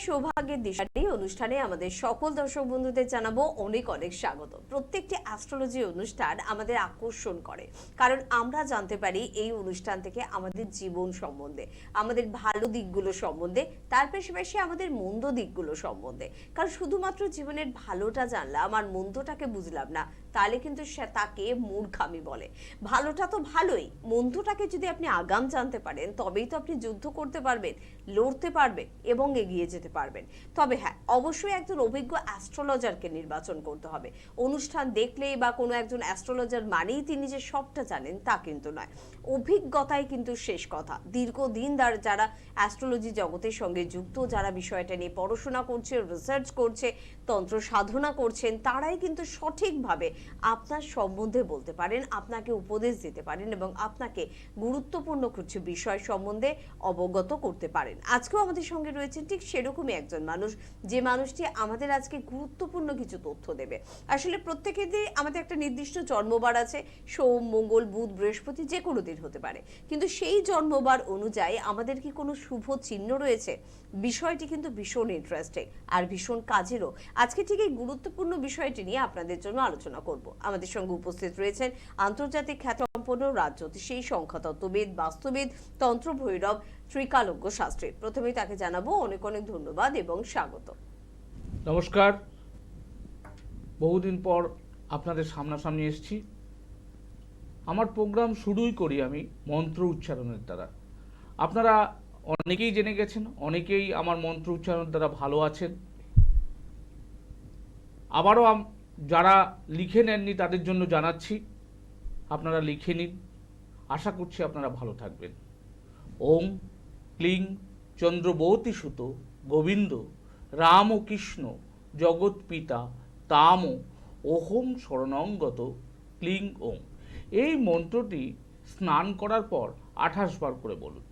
সৌভাগ্যের দিশারি অনুষ্ঠানে আমাদের সকল দর্শক বন্ধুদের জানাবো অনেক অনেক স্বাগত। প্রত্যেকটি অ্যাস্ট্রোলজি অনুষ্ঠান আমাদের আকর্ষণ করে, কারণ আমরা জানতে পারি এই অনুষ্ঠান থেকে আমাদের জীবন সম্বন্ধে, আমাদের ভালো দিকগুলো সম্বন্ধে, তার পাশাপাশি আমাদের মন্দ দিকগুলো সম্বন্ধে। কারণ শুধুমাত্র জীবনের ভালোটা জানলাম আর মন্দটাকে বুঝলাম না, তাহলে কিন্তু সে তাকে মূর্খামি বলে। ভালোটা তো ভালোই, মন্দটাকে যদি আপনি আগাম জানতে পারেন তবেই তো আপনি যুদ্ধ করতে পারবেন, লড়তে পারবেন এবং এগিয়ে যেতে পারবেন। তবে হ্যাঁ, অবশ্যই একজন অভিজ্ঞ অ্যাস্ট্রোলজারকে নির্বাচন করতে হবে। অনুষ্ঠান দেখলেই বা কোনো একজন অ্যাস্ট্রোলজার মানেই তিনি যে সবটা জানেন তা কিন্তু নয়। অভিজ্ঞতাই কিন্তু শেষ কথা। দীর্ঘদিন যারা অ্যাস্ট্রোলজি জগতের সঙ্গে যুক্ত, যারা বিষয়টা নিয়ে পড়াশোনা করছে, রিসার্চ করছে, তন্ত্র সাধনা করছেন, তারাই কিন্তু সঠিকভাবে আপনার সম্বন্ধে বলতে পারেন, আপনাকে উপদেশ দিতে পারেন এবং আপনাকে গুরুত্বপূর্ণ কিছু বিষয় সম্বন্ধে অবগত করতে পারেন। আজকেও আমাদের সঙ্গে রয়েছেন ঠিক সেরকমই একজন মানুষ, যে মানুষটি আমাদের আজকে গুরুত্বপূর্ণ কিছু তথ্য দেবে। আসলে প্রত্যেকেরই আমাদের একটা নির্দিষ্ট জন্মবার আছে, সোম, মঙ্গল, বুধ, বৃহস্পতি, যে কোনো দিন হতে পারে, কিন্তু সেই জন্মবার অনুযায়ী আমাদের কি কোনো শুভ চিহ্ন রয়েছে? বিষয়টি কিন্তু ভীষণ ইন্টারেস্টিং আর ভীষণ কাজেরও। আজকে ঠিক এই গুরুত্বপূর্ণ বিষয়টি নিয়ে আপনাদের জন্য আলোচনা করব। আমাদের সঙ্গে উপস্থিত রয়েছেন আন্তর্জাতিক খ্যাতিসম্পন্ন রাজজ্যোতিষী, সংখ্যাতত্ত্ববিদ, বাস্তুবিদ, তন্ত্র ভৈরব ত্রিকালজ্ঞ শাস্ত্রী। প্রথমেই তাকে জানাবো অনেক অনেক ধন্যবাদ এবং স্বাগত। নমস্কার। বহুদিন পর আপনাদের সামনাসামনি এসেছি। আমার প্রোগ্রাম শুরুই করি আমি মন্ত্র উচ্চারণের দ্বারা। আপনারা অনেকেই জেনে গেছেন, অনেকেই আমার মন্ত্র উচ্চারণের দ্বারা ভালো আছেন। আবারও যারা লিখে নেননি তাদের জন্য জানাচ্ছি, আপনারা লিখে নিন। আশা করছি আপনারা ভালো থাকবেন। ওম ক্লিং চন্দ্রবতী সুত গোবিন্দ রাম ও কৃষ্ণ জগৎ পিতা তাম ওহম শরণঙ্গত ক্লিং ওম। এই মন্ত্রটি স্নান করার পর 28 বার করে বলুন।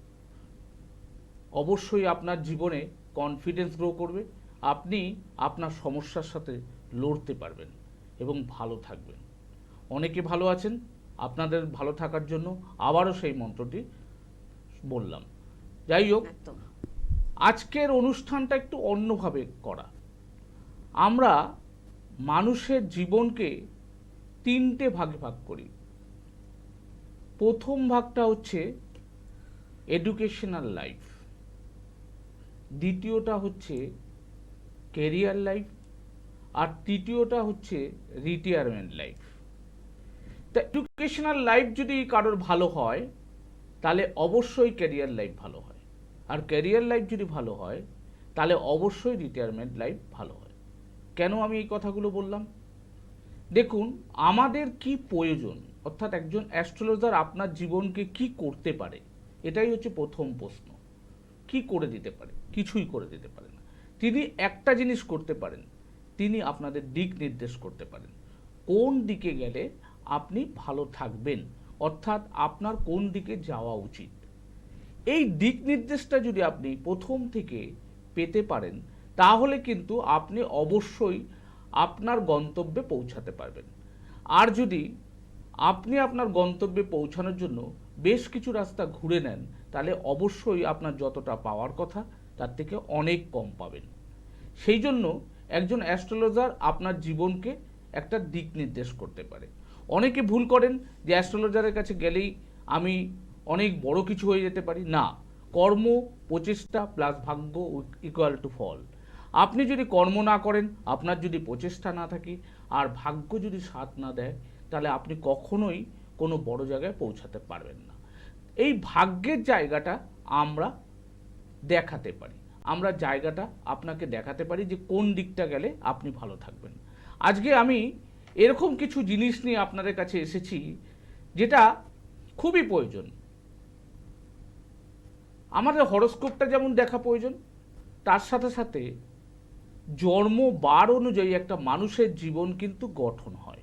অবশ্যই আপনার জীবনে কনফিডেন্স গ্রো করবে, আপনি আপনার সমস্যার সাথে লড়তে পারবেন এবং ভালো থাকবেন। অনেকে ভালো আছেন, আপনাদের ভালো থাকার জন্য আবারও সেই মন্ত্রটি বললাম। যাই হোক, আজকের অনুষ্ঠানটা একটু অন্যভাবে করা। আমরা মানুষের জীবনকে 3টে ভাগে ভাগ করি। প্রথম ভাগটা হচ্ছে এডুকেশনাল লাইফ, দ্বিতীয়টা হচ্ছে ক্যারিয়ার লাইফ, আর তৃতীয়টা হচ্ছে রিটায়ারমেন্ট লাইফ। তা এডুকেশনাল লাইফ যদি কারোর ভালো হয় তাহলে অবশ্যই ক্যারিয়ার লাইফ ভালো হয়, আর ক্যারিয়ার লাইফ যদি ভালো হয় তাহলে অবশ্যই রিটায়ারমেন্ট লাইফ ভালো হয়। কেন আমি এই কথাগুলো বললাম? দেখুন, আমাদের কি প্রয়োজন, অর্থাৎ একজন অ্যাস্ট্রোলজার আপনার জীবনকে কি করতে পারে, এটাই হচ্ছে প্রথম প্রশ্ন। কি করে দিতে পারে? কিছুই করে দিতে পারে না। তিনি একটা জিনিস করতে পারেন, তিনি আপনাদের দিক নির্দেশ করতে পারেন। কোন দিকে গেলে আপনি ভালো থাকবেন, অর্থাৎ আপনার কোন দিকে যাওয়া উচিত। এই দিক নির্দেশটা যদি আপনি প্রথম থেকে পেতে পারেন তাহলে কিন্তু আপনি অবশ্যই আপনার গন্তব্যে পৌঁছাতে পারবেন। আর যদি আপনি আপনার গন্তব্যে পৌঁছানোর জন্য বেশ কিছু রাস্তা ঘুরে নেন তাহলে অবশ্যই আপনার যতটা পাওয়ার কথা তার থেকে অনেক কম পাবেন। সেই জন্য একজন অ্যাস্ট্রোলজার আপনার জীবনকে একটা দিক নির্দেশ করতে পারে। অনেকে ভুল করেন যে অ্যাস্ট্রোলজারের কাছে গেলেই আমি অনেক বড় কিছু হয়ে যেতে পারি। না, কর্ম, প্রচেষ্টা প্লাস ভাগ্য ইকুয়াল টু ফল। আপনি যদি কর্ম না করেন, আপনার যদি প্রচেষ্টা না থাকে, আর ভাগ্য যদি সাথ না দেয়, তাহলে আপনি কখনোই কোনো বড় জায়গায় পৌঁছাতে পারবেন না। এই ভাগ্যের জায়গাটা আমরা দেখাতে পারি, আমরা জায়গাটা আপনাকে দেখাতে পারি যে কোন দিকটা গেলে আপনি ভালো থাকবেন। আজকে আমি এরকম কিছু জিনিস নিয়ে আপনাদের কাছে এসেছি যেটা খুবই প্রয়োজন। আমাদের হরোস্কোপটা যেমন দেখা প্রয়োজন, তার সাথে সাথে জন্মবার অনুযায়ী একটা মানুষের জীবন কিন্তু গঠন হয়।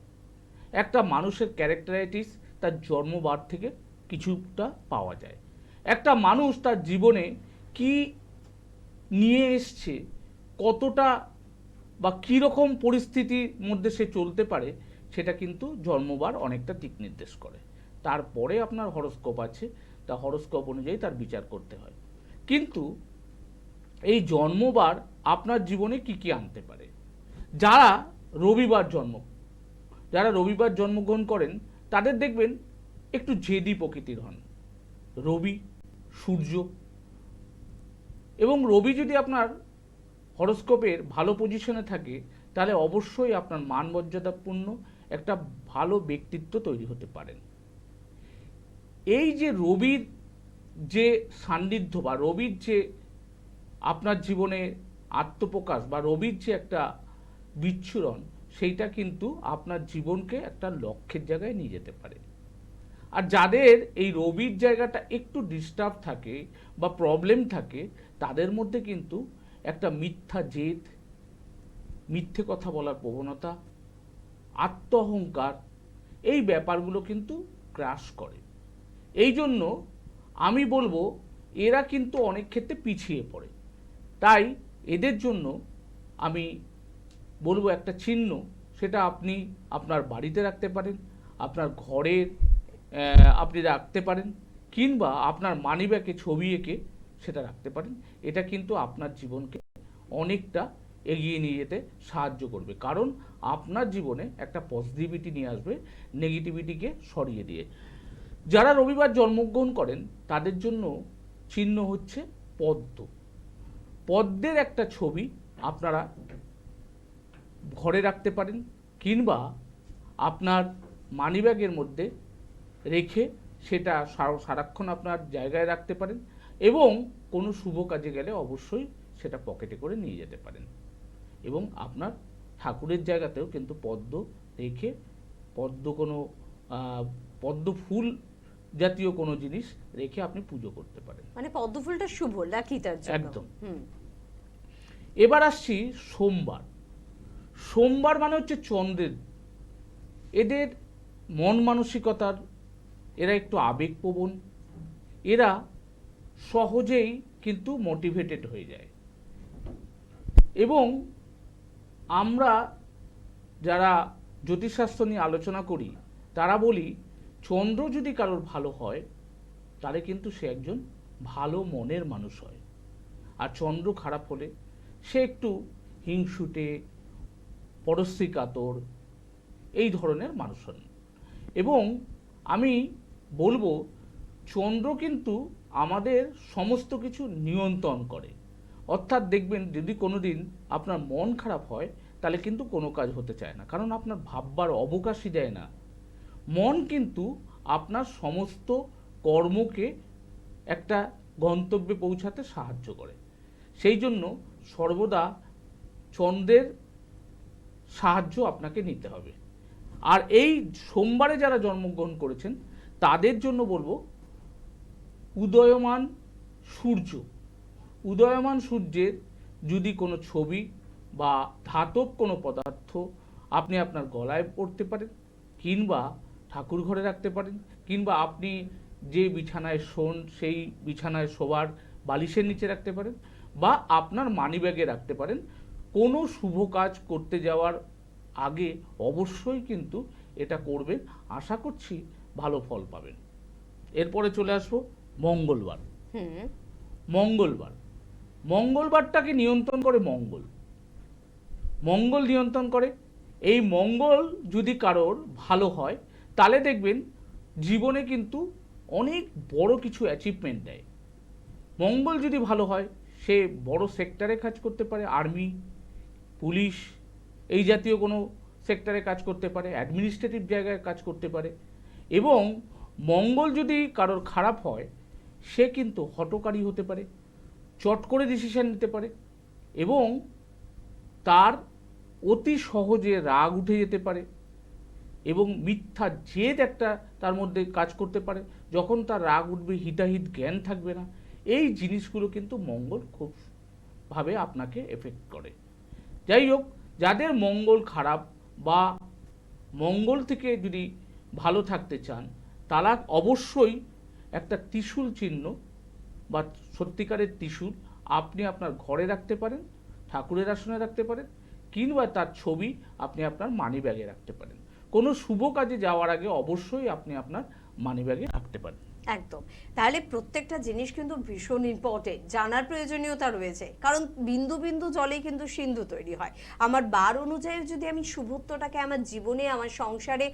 একটা মানুষের ক্যারেক্টারাইটিস তার জন্মবার থেকে কিছুটা পাওয়া যায়। একটা মানুষ তার জীবনে কি নিয়ে এসছে, কতটা বা কীরকম পরিস্থিতির মধ্যে সে চলতে পারে, সেটা কিন্তু জন্মবার অনেকটা দিক নির্দেশ করে। তারপরে আপনার হরোস্কোপ আছে, তা হরোস্কোপ অনুযায়ী তার বিচার করতে হয়। কিন্তু এই জন্মবার আপনার জীবনে কি কি আনতে পারে। যারা রবিবার জন্মগ্রহণ করেন তাদের দেখবেন একটু জেদি প্রকৃতির হন। রবি, সূর্য, এবং রবি যদি আপনার হরোস্কোপের ভালো পজিশনে থাকে তাহলে অবশ্যই আপনার মান মর্যাদাপূর্ণ একটা ভালো ব্যক্তিত্ব তৈরি হতে পারেন। এই যে রবির যে সান্নিধ্য বা রবির যে আপনার জীবনে আত্মপ্রকাশ বা রবির যে একটা বিচ্ছুরণ, সেইটা কিন্তু আপনার জীবনকে একটা লক্ষ্যের জায়গায় নিয়ে যেতে পারে। আর যাদের এই রবির জায়গাটা একটু ডিস্টার্ব থাকে বা প্রবলেম থাকে তাদের মধ্যে কিন্তু একটা মিথ্যা জেদ, মিথ্যে কথা বলার প্রবণতা, আত্ম অহংকার, এই ব্যাপারগুলো কিন্তু গ্রাস করে। এই জন্য আমি বলবো এরা কিন্তু অনেক ক্ষেত্রে পিছিয়ে পড়ে। তাই এদের জন্য আমি বলবো একটা চিহ্ন, সেটা আপনি আপনার বাড়িতে রাখতে পারেন, আপনার ঘরে আপনি রাখতে পারেন, কিংবা আপনার মানিব্যাগে ছবি এঁকে সেটা রাখতে পারেন। এটা কিন্তু আপনার জীবনকে অনেকটা এগিয়ে নিয়ে যেতে সাহায্য করবে, কারণ আপনার জীবনে একটা পজিটিভিটি নিয়ে আসবে, নেগেটিভিটিকে সরিয়ে দিয়ে। যারা রবিবার জন্মগ্রহণ করেন তাদের জন্য চিহ্ন হচ্ছে পদ্ম। পদ্মের একটা ছবি আপনারা ঘরে রাখতে পারেন, কিংবা আপনার মানিব্যাগের মধ্যে রেখে সেটা সারাক্ষণ আপনার জায়গায় রাখতে পারেন, এবং কোনো শুভ কাজে গেলে অবশ্যই সেটা পকেটে করে নিয়ে যেতে পারেন। এবং আপনার ঠাকুরের জায়গাতেও কিন্তু পদ্ম রেখে পদ্ম ফুল জাতীয় কোনো জিনিস রেখে আপনি পুজো করতে পারেন। মানে পদ্ম ফুলটা শুভ নাকি তার জন্য? একদম। এবার আসছি সোমবার। সোমবার মানে হচ্ছে চন্দ্রের, এদের মন মানসিকতার, এরা একটু আবেগপ্রবণ, এরা সহজেই কিন্তু মোটিভেটেড হয়ে যায়। এবং আমরা যারা জ্যোতিষশাস্ত্র নিয়ে আলোচনা করি তারা বলি চন্দ্র যদি কারোর ভালো হয় তাহলে কিন্তু সে একজন ভালো মনের মানুষ হয়, আর চন্দ্র খারাপ হলে সে একটু হিংসুটে, পরশ্রী কাতর, এই ধরনের মানুষ হন। এবং আমি বলবো চন্দ্র কিন্তু আমাদের সমস্ত কিছু নিয়ন্ত্রণ করে। অর্থাৎ দেখবেন যদি কোনো দিন আপনার মন খারাপ হয় তাহলে কিন্তু কোনো কাজ হতে চায় না, কারণ আপনার ভাববার অবকাশই দেয় না। মন কিন্তু আপনার সমস্ত কর্মকে একটা গন্তব্যে পৌঁছাতে সাহায্য করে। সেই জন্য সর্বদা চন্দ্রের সাহায্য আপনাকে নিতে হবে। আর এই সোমবারে যারা জন্মগ্রহণ করেছেন তাদের জন্য বলবো উদয়মান সূর্যের যদি কোনো ছবি বা ধাতব কোনো পদার্থ আপনি আপনার গলায় পরতে পারেন, কিংবা ঠাকুর ঘরে রাখতে পারেন, কিংবা আপনি যে বিছানায় শোন সেই বিছানায় শোবার বালিশের নিচে রাখতে পারেন, বা আপনার মানিব্যাগে রাখতে পারেন। কোনো শুভ কাজ করতে যাওয়ার আগে অবশ্যই কিন্তু এটা করবেন, আশা করছি ভালো ফল পাবেন। এরপরে চলে আসবো মঙ্গলবার। মঙ্গলবারটাকে নিয়ন্ত্রণ করে মঙ্গল নিয়ন্ত্রণ করে। এই মঙ্গল যদি কারোর ভালো হয় তাহলে দেখবেন জীবনে কিন্তু অনেক বড় কিছু অ্যাচিভমেন্ট দেয়। মঙ্গল যদি ভালো হয় সে বড় সেক্টরে কাজ করতে পারে, আর্মি, পুলিশ, এই জাতীয় কোনো সেক্টরে কাজ করতে পারে, অ্যাডমিনিস্ট্রেটিভ জায়গায় কাজ করতে পারে। এবং মঙ্গল যদি কারোর খারাপ হয় সে কিন্তু হঠকারী হতে পারে, চট করে ডিসিশন নিতে পারে, এবং তার অতি সহজে রাগ উঠে যেতে পারে, এবং মিথ্যা জেদ একটা তার মধ্যে কাজ করতে পারে। যখন তার রাগ উঠবে হিতাহিত জ্ঞান থাকবে না। এই জিনিসগুলো কিন্তু মঙ্গল খুব ভাবে আপনাকে এফেক্ট করে। যাই হোক, যাদের মঙ্গল খারাপ বা মঙ্গল থেকে যদি ভালো থাকতে চান তারা অবশ্যই একটা ত্রিশূল চিহ্ন বা সত্যিকারের ত্রিশূল আপনি আপনার ঘরে রাখতে পারেন, ঠাকুরের আসনে রাখতে পারেন, কিংবা তার ছবি আপনি আপনার মানিব্যাগে রাখতে পারেন। কোনো শুভ কাজে যাওয়ার আগে অবশ্যই আপনি আপনার মানিব্যাগে রাখতে পারেন। একদম। তাহলে প্রত্যেকটা জিনিস কিন্তু ভীষণ ইম্পর্টেন্ট, জানার প্রয়োজনীয়তা রয়েছে, কারণ বিন্দু বিন্দু জলেই কিন্তু সিন্ধু তৈরি হয়। আমার বার অনুযায়ী যদি আমি শুভত্বটাকে আমার জীবনে, আমার সংসারে,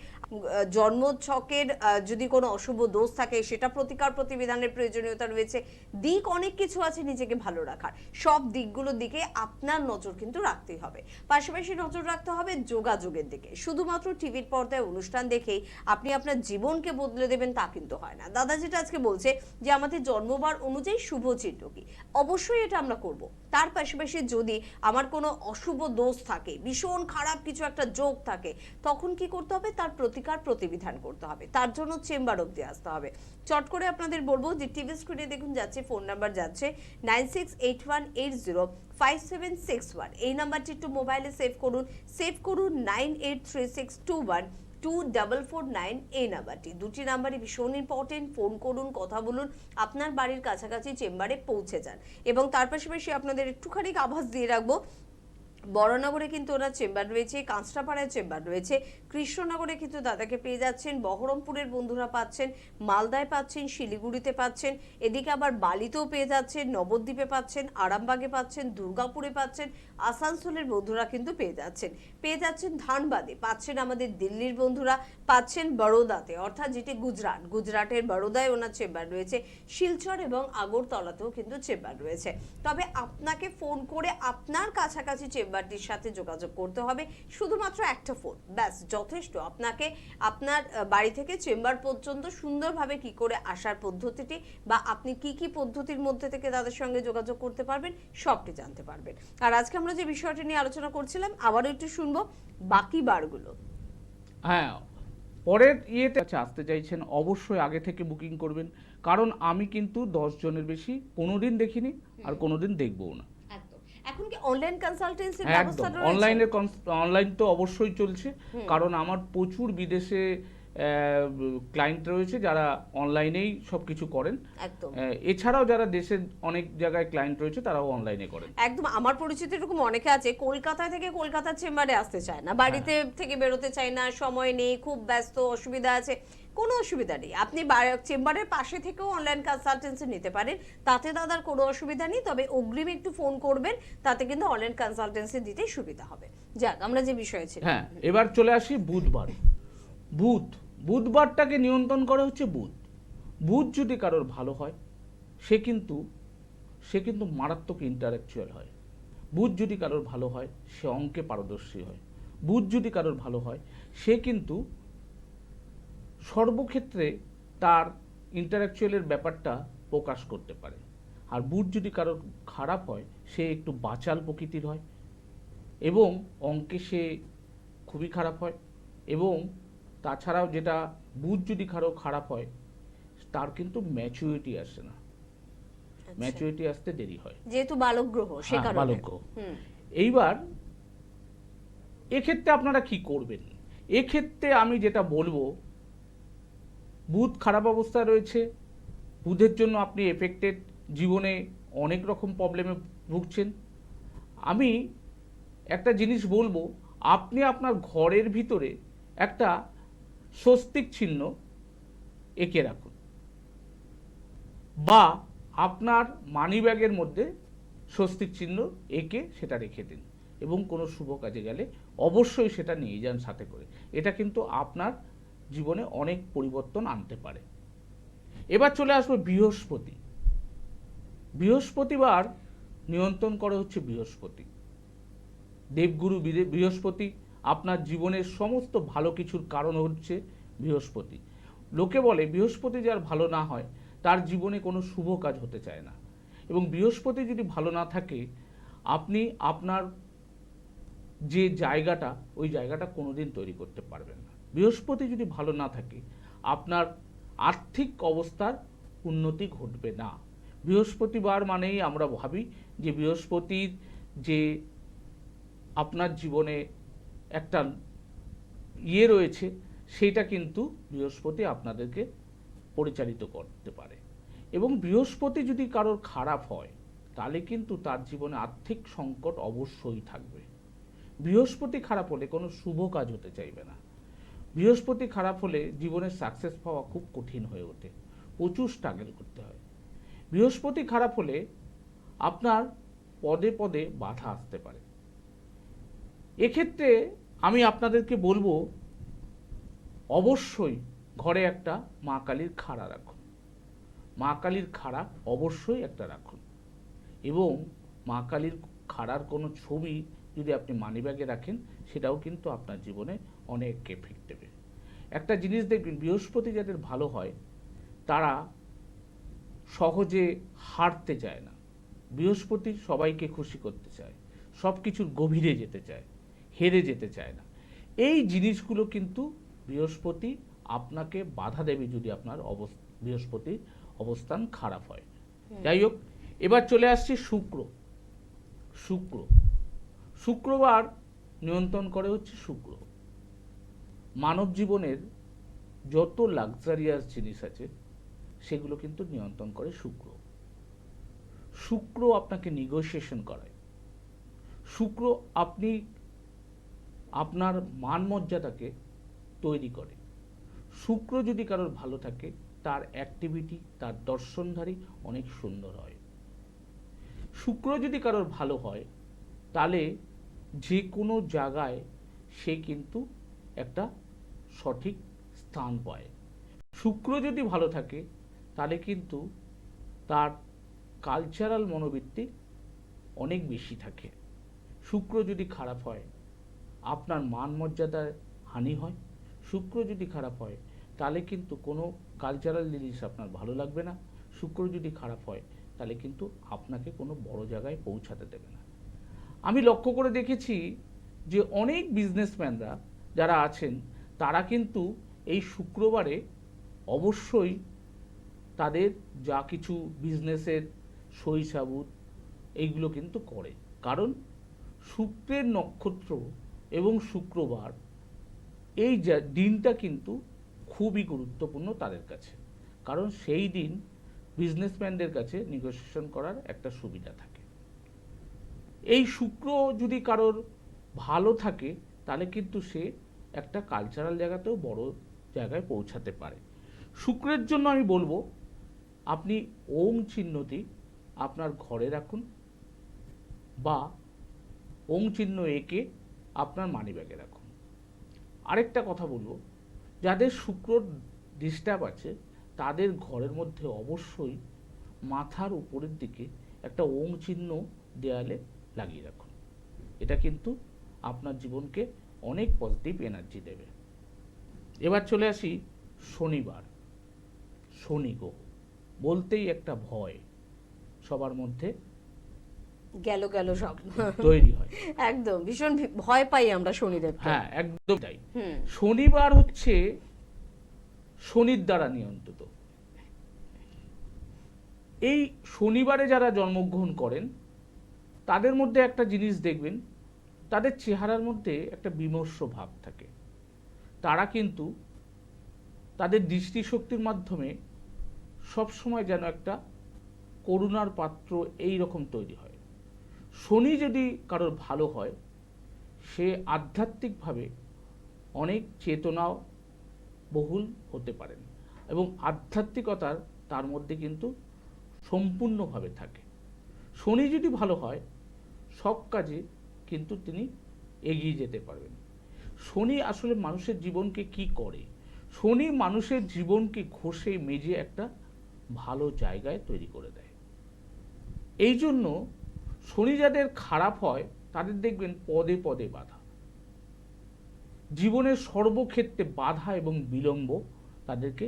জন্মছকের যদি কোনো অশুভ দোষ থাকে সেটা প্রতিকার প্রতিবিধানের প্রয়োজনীয়তা রয়েছে। দিক অনেক কিছু আছে নিজেকে ভালো রাখার, সব দিকগুলোর দিকে আপনার নজর কিন্তু রাখতেই হবে। পাশাপাশি নজর রাখতে হবে যোগাযোগের দিকে। শুধুমাত্র টিভির পর্দায় অনুষ্ঠান দেখেই আপনি আপনার জীবনকে বদলে দেবেন তা কিন্তু হয় না। দাদা যেটা আজকে বলছে যে আমাদের জন্মবার অনুযায়ী শুভ চিহ্ন কি, অবশ্যই এটা আমরা করব। তার পাশাপাশি যদি আমার কোনো অশুভ দোষ থাকে, ভীষণ খারাপ কিছু একটা যোগ থাকে, তখন কি করতে হবে, তার প্রতিকার প্রতিবিধান করতে হবে। তার জন্য চেম্বার অব্দি আসতে হবে। চট করে আপনাদের বলবো যে টিভি স্ক্রিনে দেখুন যাচ্ছে, ফোন নাম্বার যাচ্ছে 9681805761। এই নাম্বারটি একটু মোবাইলে সেভ করুন। সেভ করুন 9836212449 এই নাম্বারটি। দুটি নাম্বারই ভীষণ ইম্পর্টেন্ট। ফোন করুন, কথা বলুন, আপনার বাড়ির কাছাকাছি চেম্বারে পৌঁছে যান। এবং তার পাশাপাশি আপনাদের একটুখানি আভাস দিয়ে রাখবো, বড়নগরে কিন্তু ওনার চেম্বার রয়েছে, কাঁচরাপাড়ায় চেম্বার রয়েছে, কৃষ্ণনগরে কিন্তু দাদাকে পেয়ে যাচ্ছেন, বহরমপুরের বন্ধুরা পাচ্ছেন, মালদায় পাচ্ছেন, শিলিগুড়িতে পাচ্ছেন, এদিকে আবার বালিতেও পেয়ে যাচ্ছেন, নবদ্বীপে পাচ্ছেন, আরামবাগে পাচ্ছেন, দুর্গাপুরে পাচ্ছেন, আসানসোলের বন্ধুরা কিন্তু পেয়ে যাচ্ছেন ধানবাদে পাচ্ছেন, আমাদের দিল্লির বন্ধুরা পাচ্ছেন, বড়োদাতে অর্থাৎ যেটি গুজরাটের বড়োদায় ওনার চেম্বার রয়েছে, শিলচর এবং আগরতলাতেও কিন্তু চেম্বার রয়েছে। তবে আপনাকে ফোন করে আপনার কাছাকাছি চেম্বারটির সাথে যোগাযোগ করতে হবে। শুধুমাত্র একটা ফোন ব্যাস যথেষ্ট। আপনাকে আপনার বাড়ি থেকে চেম্বার পর্যন্ত সুন্দরভাবে কি করে আসার পদ্ধতিটি, বা আপনি কি কি পদ্ধতির মধ্যে থেকে তাদের সঙ্গে যোগাযোগ করতে পারবেন সবটি জানতে পারবেন। আর আজকে আমরা যে বিষয়টি নিয়ে আলোচনা করছিলাম আবারও একটু শুনবো বাকি বারগুলো। হ্যাঁ, পরের ইয়েতে আসতে চাইছেন অবশ্যই আগে থেকে বুকিং করবেন, কারণ আমি কিন্তু 10 জনের বেশি কোনোদিন দেখিনি আর কোনোদিন দেখবও না। এখন কি অনলাইন কনসালটেন্সির একদম ব্যবস্থা রয়েছে? অনলাইন তো অবশ্যই চলছে, কারণ আমার প্রচুর বিদেশে ক্লায়েন্ট রয়েছে যারা অনলাইনেই সবকিছু করেন। একদম। এছাড়াও যারা দেশের অনেক জায়গায় ক্লায়েন্ট রয়েছে তারাও অনলাইনে করেন। একদম। আমার পরিচিত এরকম অনেকে আছে কলকাতা থেকে কলকাতার চেম্বারে আসতে চায় না, বাড়িতে থেকে বেরোতে চায় না, সময় নেই, খুব ব্যস্ত, অসুবিধা আছে। কোনো অসুবিধা নেই, আপনি চেম্বারের পাশে থেকেও অনলাইন কনসালটেন্সি নিতে পারেন, তাতে দাদার কোনো অসুবিধা নেই। তবে অগ্রিম একটু ফোন করবেন, তাতে কিন্তু অনলাইন কনসালটেন্সি দিতে সুবিধা হবে। যাক, আমরা যে বিষয়ে ছিলাম। হ্যাঁ, এবার চলে আসি বুধবার। বুধবারটাকে নিয়ন্ত্রণ করা হচ্ছে বুধ যদি কারোর ভালো হয় সে কিন্তু মারাত্মক ইন্টালেকচুয়াল হয়। বুধ যদি কারোর ভালো হয় সে অঙ্কে পারদর্শী হয়। বুধ যদি কারোর ভালো হয় সে কিন্তু সর্বক্ষেত্রে তার ইন্টালেকচুয়ালের ব্যাপারটা প্রকাশ করতে পারে। আর বুধ যদি কারোর খারাপ হয় সে একটু বাচাল প্রকৃতির হয় এবং অঙ্কে সে খুবই খারাপ হয়। এবং তাছাড়াও যেটা, বুধ যদি কারো খারাপ হয় তার কিন্তু ম্যাচুরিটি আসে না, ম্যাচুরিটি আসতে দেরি হয়, যেহেতু বালক গ্রহ সে কারণে। বালক গ্রহ। এইবার এক্ষেত্রে আপনারা কি করবেন? এক্ষেত্রে আমি যেটা বলবো, বুধ খারাপ অবস্থায় রয়েছে, বুধের জন্য আপনি এফেক্টেড, জীবনে অনেক রকম প্রবলেমে ভুগছেন। আমি একটা জিনিস বলবো, আপনি আপনার ঘরের ভিতরে একটা স্বস্তিক চিহ্ন এঁকে রাখুন, বা আপনার মানি ব্যাগের মধ্যে স্বস্তিক চিহ্ন এঁকে সেটা রেখে দিন, এবং কোনো শুভ কাজে গেলে অবশ্যই সেটা নিয়ে যান সাথে করে। এটা কিন্তু আপনার জীবনে অনেক পরিবর্তন আনতে পারে। এবার চলে আসবে বৃহস্পতিবার নিয়ন্ত্রণ করা হচ্ছে বৃহস্পতি, দেবগুরু বৃহস্পতি। আপনার জীবনের সমস্ত ভালো কিছুর কারণ হচ্ছে বৃহস্পতি। লোকে বলে বৃহস্পতি যার ভালো না হয় তার জীবনে কোনো শুভ কাজ হতে চায় না। এবং বৃহস্পতি যদি ভালো না থাকে, আপনি আপনার যে জায়গাটা, ওই জায়গাটা কোনোদিন তৈরি করতে পারবেন না। বৃহস্পতি যদি ভালো না থাকে, আপনার আর্থিক অবস্থার উন্নতি ঘটবে না। বৃহস্পতিবার মানেই আমরা ভাবি যে বৃহস্পতির যে আপনার জীবনে একটা রয়েছে, সেটা কিন্তু বৃহস্পতি আপনাদেরকে পরিচালিত করতে পারে। এবং বৃহস্পতি যদি কারোর খারাপ হয় তাহলে কিন্তু তার জীবনে আর্থিক সংকট অবশ্যই থাকবে। বৃহস্পতি খারাপ হলে কোনো শুভ কাজ হতে চাইবে না। বৃহস্পতি খারাপ হলে জীবনে সাকসেস পাওয়া খুব কঠিন হয়ে ওঠে। প্রচুর স্ট্রাগল করতে হয়। বৃহস্পতি খারাপ হলে আপনার পদে পদে বাধা আসতে পারে। এক্ষেত্রে আমি আপনাদেরকে বলবো, অবশ্যই ঘরে একটা মা কালীর খাড়া রাখুন। মা কালীর খাড়া অবশ্যই একটা রাখুন, এবং মা কালীর খাড়ার কোনো ছবি যদি আপনি মানিব্যাগে রাখেন, সেটাও কিন্তু আপনার জীবনে অনেক এফেক্ট দেবে। একটা জিনিস দেখবেন, বৃহস্পতি যাদের ভালো হয় তারা সহজে হারতে চায় না। বৃহস্পতি সবাইকে খুশি করতে চায়, সব কিছুর গভীরে যেতে চায়, হেরে যেতে চায় না। এই জিনিসগুলো কিন্তু বৃহস্পতি আপনাকে বাধা দেবে যদি আপনার বৃহস্পতির অবস্থান খারাপ হয়। যাই হোক, এবার চলে আসছি শুক্রবার নিয়ন্ত্রণ করে হচ্ছে শুক্র। মানব জীবনের যত লাক্সারিয়াস জিনিস আছে সেগুলো কিন্তু নিয়ন্ত্রণ করে শুক্র আপনাকে নেগোসিয়েশন করায়। শুক্র আপনি আপনার মান মর্যাদাকে তৈরি করে। শুক্র যদি কারোর ভালো থাকে, তার অ্যাক্টিভিটি, তার দর্শনধারী অনেক সুন্দর হয়। শুক্র যদি কারোর ভালো হয়, তাহলে যে কোনো জায়গায় সে কিন্তু একটা সঠিক স্থান পায়। শুক্র যদি ভালো থাকে, তাহলে কিন্তু তার কালচারাল মনোবৃত্তি অনেক বেশি থাকে। শুক্র যদি খারাপ হয়, আপনার মান মর্যাদার হানি হয়। শুক্র যদি খারাপ হয়, তাহলে কিন্তু কোনো কালচারাল জিনিস আপনার ভালো লাগবে না। শুক্র যদি খারাপ হয়, তাহলে কিন্তু আপনাকে কোনো বড় জায়গায় পৌঁছাতে দেবে না। আমি লক্ষ্য করে দেখেছি যে অনেক বিজনেসম্যানরা যারা আছেন, তারা কিন্তু এই শুক্রবারে অবশ্যই তাদের যা কিছু বিজনেসের সই সাবুত এইগুলো কিন্তু করে। কারণ শুক্রের নক্ষত্র এবং শুক্রবার এই দিনটা কিন্তু খুবই গুরুত্বপূর্ণ তাদের কাছে। কারণ সেই দিন বিজনেসম্যানদের কাছে নেগোসিয়েশন করার একটা সুবিধা থাকে। এই শুক্র যদি কারোর ভালো থাকে, তাহলে কিন্তু সে একটা কালচারাল জায়গাতেও বড় জায়গায় পৌঁছাতে পারে। শুক্রের জন্য আমি বলবো, আপনি ওম চিহ্নটি আপনার ঘরে রাখুন, বা ওম চিহ্ন এঁকে আপনার মানিব্যাগে রাখুন। আরেকটা কথা বলবো, যাদের শুক্র ডিস্টার্ব আছে, তাদের ঘরের মধ্যে অবশ্যই মাথার উপরের দিকে একটা ওম চিহ্ন দেয়ালে লাগিয়ে রাখুন। এটা কিন্তু আপনার জীবনকে অনেক পজিটিভ এনার্জি দেবে। এবার চলে আসি শনিবার। শনি গ্রহ বলতেই একটা ভয় সবার মধ্যে গেল সব তৈরি হয়। একদম ভীষণ ভয় পাই আমরা শনিদেব। হ্যাঁ, একদম তাই। শনিবার হচ্ছে শনির দ্বারা নিয়ন্ত্রিত। এই শনিবারে যারা জন্মগ্রহণ করেন, তাদের মধ্যে একটা জিনিস দেখবেন, তাদের চেহারার মধ্যে একটা বিমর্ষ ভাব থাকে। তারা কিন্তু তাদের দৃষ্টিশক্তির মাধ্যমে সবসময় যেন একটা করুণার পাত্র এই রকম তৈরি হয়। শনি যদি কারোর ভালো হয়, সে আধ্যাত্মিকভাবে অনেক চেতনা বহুল হতে পারেন, এবং আধ্যাত্মিকতার তার মধ্যে কিন্তু সম্পূর্ণভাবে থাকে। শনি যদি ভালো হয়, সব কাজে কিন্তু তিনি এগিয়ে যেতে পারবেন। শনি আসলে মানুষের জীবনকে কি করে? শনি মানুষের জীবনকে ঘষে মেজে একটা ভালো জায়গায় তৈরি করে দেয়। এই জন্য শনি যাদের খারাপ হয়, তাদের দেখবেন পদে পদে বাধা। জীবনের সর্বক্ষেত্রে বাধা এবং বিলম্ব তাদেরকে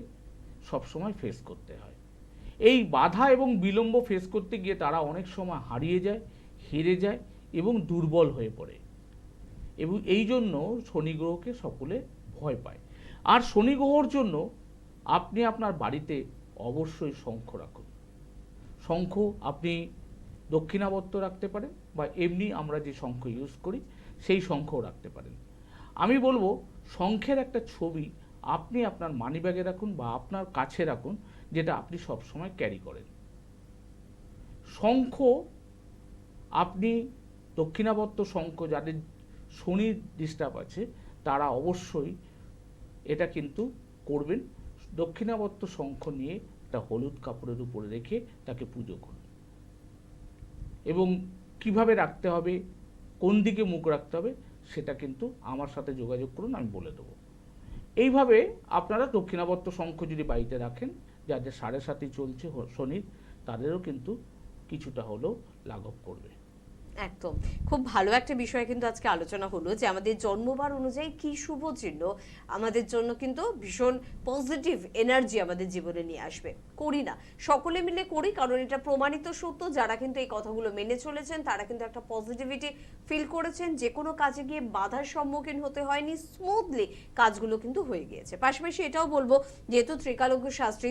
সবসময় ফেস করতে হয়। এই বাধা এবং বিলম্ব ফেস করতে গিয়ে তারা অনেক সময় হারিয়ে যায়, হেরে যায় এবং দুর্বল হয়ে পড়ে। এবং এই জন্য শনি গ্রহকে সকলে ভয় পায়। আর শনি গ্রহর জন্য আপনি আপনার বাড়িতে অবশ্যই শঙ্খ রাখুন। শঙ্খ আপনি দক্ষিণাবর্ত রাখতে পারেন, বা এমনি আমরা যে শঙ্খ ইউজ করি সেই শঙ্খও রাখতে পারেন। আমি বলবো, শঙ্খের একটা ছবি আপনি আপনার মানিব্যাগে রাখুন, বা আপনার কাছে রাখুন, যেটা আপনি সবসময় ক্যারি করেন। শঙ্খ আপনি দক্ষিণাবর্ত শঙ্খ, যাদের শনির ডিস্টার্ব আছে তারা অবশ্যই এটা কিন্তু করবেন। দক্ষিণাবর্ত শঙ্খ নিয়ে একটা হলুদ কাপড়ের উপরে রেখে তাকে পুজো করুন। এবং কিভাবে রাখতে হবে, কোন দিকে মুখ রাখতে হবে, সেটা কিন্তু আমার সাথে যোগাযোগ করুন, আমি বলে দেবো। এইভাবে আপনারা দক্ষিণাবর্ত শঙ্খ যদি বাড়িতে রাখেন, যাদের 7.5 চলছে শনির, তাদেরও কিন্তু কিছুটা হলেও লাঘব করবে। একদম, খুব ভালো একটা বিষয় কিন্তু আজকে আলোচনা হলো যে আমাদের জন্মবার অনুযায়ী কি শুভ চিহ্ন আমাদের জন্য কিন্তু ভীষণ পজিটিভ এনার্জি আমাদের জীবনে নিয়ে আসবে। করি না, সকলে মিলে করি, কারণ এটা প্রমাণিত সত্য। যারা কিন্তু এই কথাগুলো মেনে চলেছেন তারা কিন্তু একটা পজিটিভিটি ফিল করেছেন, যে কোনো কাজে গিয়ে বাধার সম্মুখীন হতে হয়নি, স্মুথলি কাজগুলো কিন্তু হয়ে গিয়েছে। পাশাপাশি এটাও বলবো, যেহেতু ত্রিকালজ্ঞ শাস্ত্রী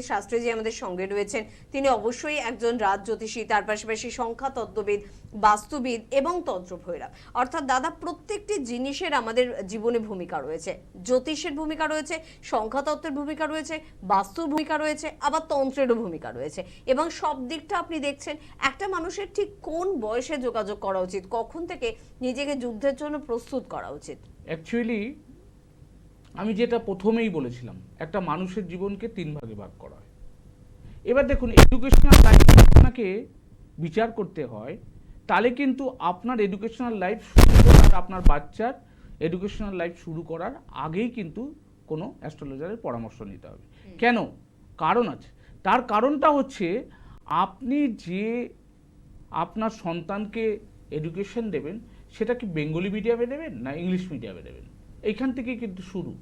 আমাদের সঙ্গে রয়েছেন, তিনি অবশ্যই একজন রাজ জ্যোতিষী, তার পাশাপাশি সংখ্যা তত্ত্ববিদ, বাস্তুবিদ এবং তন্ত্র ভৈরব। অর্থাৎ দাদা, প্রত্যেকটি জিনিসের আমাদের জীবনে ভূমিকা রয়েছে। জ্যোতিষের ভূমিকা রয়েছে, সংখ্যাতত্ত্বের ভূমিকা রয়েছে, বাস্তুর ভূমিকা রয়েছে, আবার তন্ত্রেরও ভূমিকা রয়েছে। এবং সব দিকটা আপনি দেখছেন, একটা মানুষের ঠিক কোন বয়সে যোগাযোগ করা উচিত, কখন থেকে নিজেকে যুদ্ধের জন্য প্রস্তুত করা উচিত। অ্যাকচুয়ালি আমি যেটা প্রথমেই বলেছিলাম, একটা মানুষের জীবনকে 3 ভাগে ভাগ করা হয়। এবার দেখুন, এডুকেশনাল লাইফ আপনাকে বিচার করতে হয়, তাহলে কিন্তু আপনার এডুকেশনাল লাইফ শুরু করার, আপনার বাচ্চার এডুকেশনাল লাইফ শুরু করার আগেই কিন্তু কোনো অ্যাস্ট্রোলজারের পরামর্শ নিতে হবে। কেন? কারণ আছে। তার কারণটা হচ্ছে, আপনি যে আপনার সন্তানকে এডুকেশন দেবেন, সেটা কি বেঙ্গলি মিডিয়ামে দেবেন না ইংলিশ মিডিয়ামে দেবেন, এইখান থেকেই কিন্তু শুরু।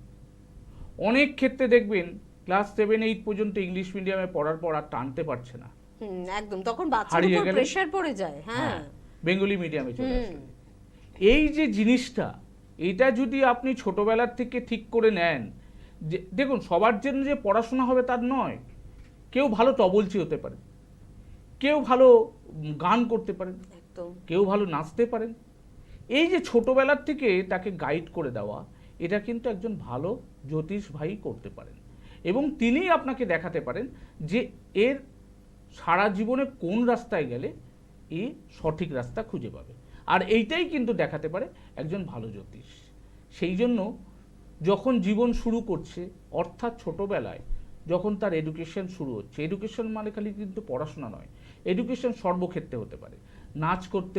অনেক ক্ষেত্রে দেখবেন ক্লাস 7-8 পর্যন্ত ইংলিশ মিডিয়ামে পড়ার পর আর টানতে পারছে না, একদম, তখন বাচ্চার উপর প্রেসার পড়ে যায়। হ্যাঁ, বেঙ্গলি মিডিয়ামে চলে আসে। এই যে জিনিসটা, এটা যদি আপনি ছোটবেলার থেকে ঠিক করে নেন, যে দেখুন, সবার জন্য যে পড়াশোনা হবে তার নয়। কেউ ভালো তবলচি হতে পারে, কেউ ভালো গান করতে পারেন, কেউ ভালো নাচতে পারেন। এই যে ছোটবেলার থেকে তাকে গাইড করে দেওয়া, এটা কিন্তু একজন ভালো জ্যোতিষ ভাই করতে পারেন। এবং তিনিই আপনাকে দেখাতে পারেন যে এর সারা জীবনে কোন রাস্তায় গেলে এ সঠিক রাস্তা খুঁজে পাবে। আর এইটাই কিন্তু দেখাতে পারে একজন ভালো জ্যোতিষ। সেই জন্য যখন জীবন শুরু করছে, অর্থাৎ ছোটবেলায় যখন তার এডুকেশন শুরু হচ্ছে, এডুকেশন মানে খালি কিন্তু পড়াশোনা নয়, এডুকেশন সর্বক্ষেত্রে হতে পারে। নাচ করতে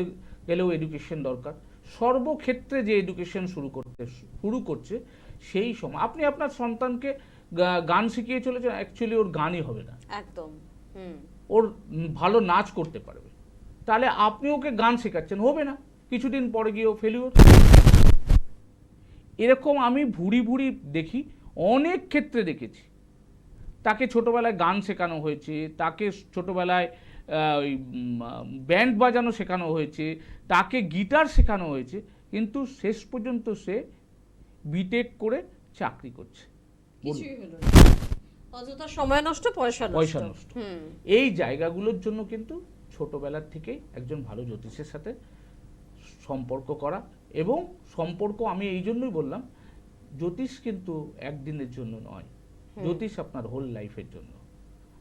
গেলেও এডুকেশন দরকার। সর্বক্ষেত্রে যে এডুকেশন শুরু করছে, সেই সময় আপনি আপনার সন্তানকে গান শিখিয়ে চলেছেন, অ্যাকচুয়ালি ওর গানই হবে না, একদম ওর ভালো নাচ করতে পারবে, তাহলে আপনি ওকে গান শেখাচ্ছেন, হবে না, কিছুদিন পরে গিয়ে ও ফেলিওর। এরকম আমি ভুরি দেখি, অনেক ক্ষেত্রে দেখেছি। তাকে ছোটবেলায় গান শেখানো হয়েছে, তাকে ছোটবেলায় ওই ব্যান্ড বাজানো শেখানো হয়েছে, তাকে গিটার শেখানো হয়েছে, কিন্তু শেষ পর্যন্ত সে বিটেক করে চাকরি করছে। অযথা সময় নষ্ট, পয়সা নষ্ট। এই জায়গাগুলোর জন্য কিন্তু ছোটবেলার থেকেই একজন ভালো জ্যোতিষের সাথে সম্পর্ক করা। এবং সম্পর্ক আমি এই জন্যই বললাম, জ্যোতিষ কিন্তু একদিনের জন্য নয়, জ্যোতিষ আপনার হোল লাইফের জন্য।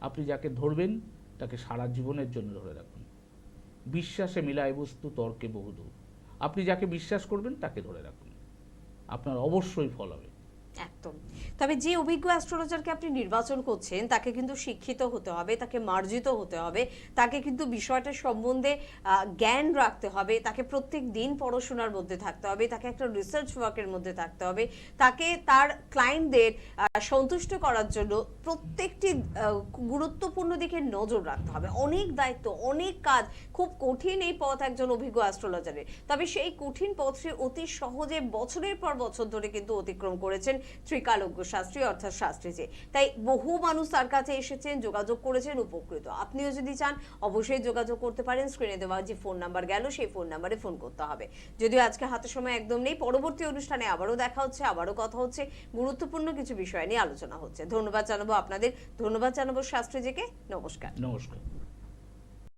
আপনি যাকে ধরবেন তাকে সারা জীবনের জন্য ধরে রাখুন। বিশ্বাসে মিলায় বস্তু, তর্কে বহুদূর। আপনি যাকে বিশ্বাস করবেন তাকে ধরে রাখুন, আপনার অবশ্যই ফল হবে। একদম। তবে যে অভিজ্ঞ অ্যাস্ট্রোলজারকে আপনি নির্বাচন করছেন, তাকে কিন্তু শিক্ষিত হতে হবে, তাকে মার্জিত হতে হবে, তাকে কিন্তু বিষয়টা সম্বন্ধে জ্ঞান রাখতে হবে, তাকে প্রত্যেক দিন পড়াশোনার মধ্যে থাকতে হবে, তাকে একটা রিসার্চ ওয়ার্কের মধ্যে থাকতে হবে, তাকে তার ক্লায়েন্টদের সন্তুষ্ট করার জন্য প্রত্যেকটি গুরুত্বপূর্ণ দিকে নজর রাখতে হবে। অনেক দায়িত্ব, অনেক কাজ, খুব কঠিন এই পথ একজন অভিজ্ঞ অ্যাস্ট্রোলজারের। তবে সেই কঠিন পথটি অতি সহজে বছরের পর বছর ধরে কিন্তু অতিক্রম করেছেন ত্রিকালজ্ঞ শাস্ত্রী, অর্থাৎ শাস্ত্রীজি। তাই বহু মানুষ তার কাছে এসেছেন, যোগাযোগ করেছেন, উপকৃত। আপনিও যদি চান অবশ্যই যোগাযোগ করতে পারেন। স্ক্রিনে দেওয়া যে ফোন নাম্বার গেল, সেই ফোন নাম্বারে ফোন করতে হবে। যদিও আজকে হাতে সময় একদম নেই, পরবর্তী অনুষ্ঠানে আবারও দেখা হচ্ছে, আবারও কথা হচ্ছে, গুরুত্বপূর্ণ কিছু বিষয় নিয়ে আলোচনা হচ্ছে। ধন্যবাদ জানাবো আপনাদের, ধন্যবাদ জানাবো শাস্ত্রীজিকে। নমস্কার। নমস্কার।